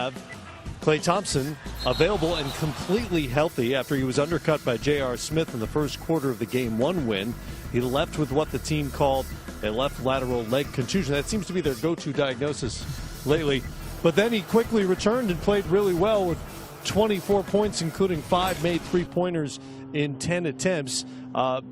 have Klay Thompson available and completely healthy after he was undercut by J.R. Smith in the first quarter of the Game 1 win. He left with what the team called a left lateral leg contusion. That seems to be their go-to diagnosis lately. But then he quickly returned and played really well with 24 points, including 5 made three-pointers in 10 attempts.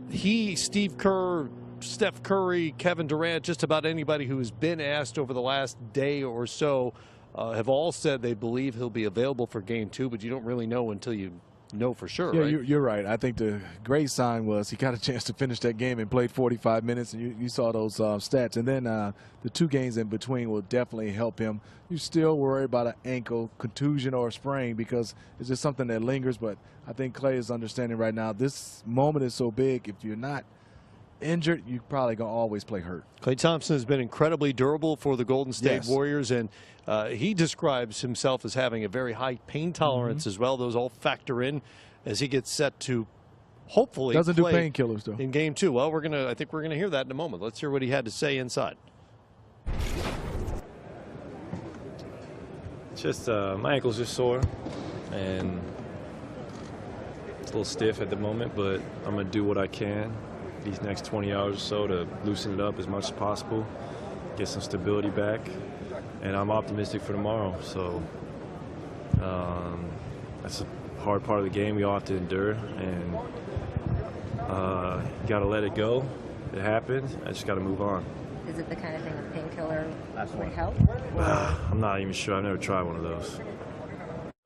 He, Steve Kerr, Steph Curry, Kevin Durant, just about anybody who has been asked over the last day or so have all said they believe he'll be available for Game 2, but you don't really know until you know for sure, yeah, right? You're right. I think the great sign was he got a chance to finish that game and played 45 minutes, and you saw those stats. And then the 2 games in between will definitely help him. You still worry about an ankle contusion or a sprain because it's just something that lingers, but I think Klay is understanding right now this moment is so big. If you're not injured, you probably gonna always play hurt. Klay Thompson has been incredibly durable for the Golden State Yes. Warriors, and he describes himself as having a very high pain tolerance as well. Those all factor in as he gets set to hopefully Doesn't do play painkillers though in Game 2. Well, I think we're gonna hear that in a moment. Let's hear what he had to say inside. Just my ankle's just sore and it's a little stiff at the moment, but I'm gonna do what I can these next 20 hours or so to loosen it up as much as possible, get some stability back, and I'm optimistic for tomorrow. So that's a hard part of the game we all have to endure, and you got to let it go. It happened. I just got to move on. Is it the kind of thing a painkiller would help? I'm not even sure. I've never tried one of those.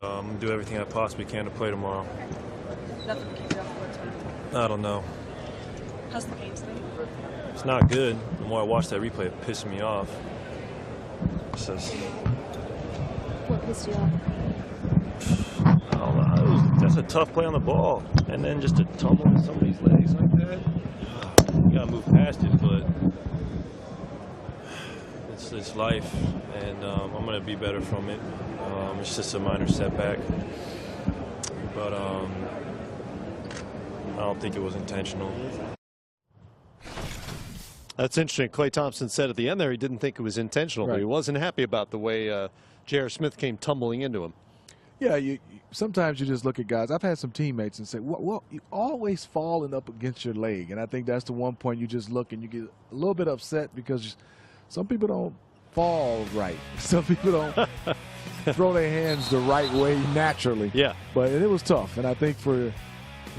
I'm going to do everything I possibly can to play tomorrow. Nothing to keep you off court tonight. I don't know. How's the game today? It's not good. The more I watch that replay, it pisses me off. It's just, What pissed you off? I don't know. That's a tough play on the ball. And then just to tumble in somebody's legs like that, you got to move past it, but it's life, and I'm going to be better from it. It's just a minor setback. But I don't think it was intentional. That's interesting. Klay Thompson said at the end there he didn't think it was intentional, but he wasn't happy about the way J.R. Smith came tumbling into him. Yeah, sometimes you just look at guys. I've had some teammates and say, well, you always falling up against your leg. And I think that's the one point you just look and you get a little bit upset because some people don't fall right. Some people don't throw their hands the right way naturally. Yeah. But it was tough. And I think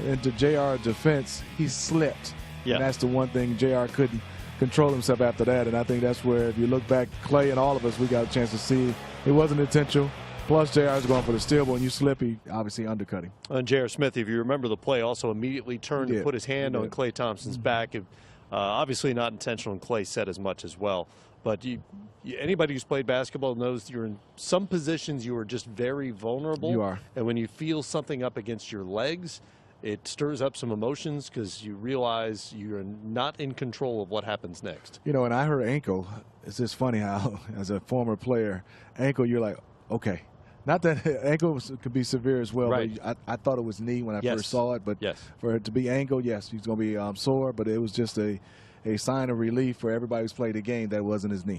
into JR's defense, he slipped. Yeah. And that's the one thing JR couldn't control himself after that. And I think that's where, if you look back, Klay and all of us, we got a chance to see it wasn't intentional. Plus, JR is going for the steal, but when you slip, he obviously undercut him. And J.R. Smith, if you remember the play, also immediately turned to put his hand on Klay Thompson's back. Obviously not intentional, and Klay said as much as well. But anybody who's played basketball knows you're in some positions you are just very vulnerable. You are. And when you feel something up against your legs, it stirs up some emotions because you realize you're not in control of what happens next. You know, and I heard ankle. It's just funny how, as a former player, ankle, you're like, okay. Not that ankle could be severe as well, Right. but I thought it was knee when I first saw it. But for it to be ankle, yes, he's going to be sore, but it was just a sign of relief for everybody who's played the game that wasn't his knee.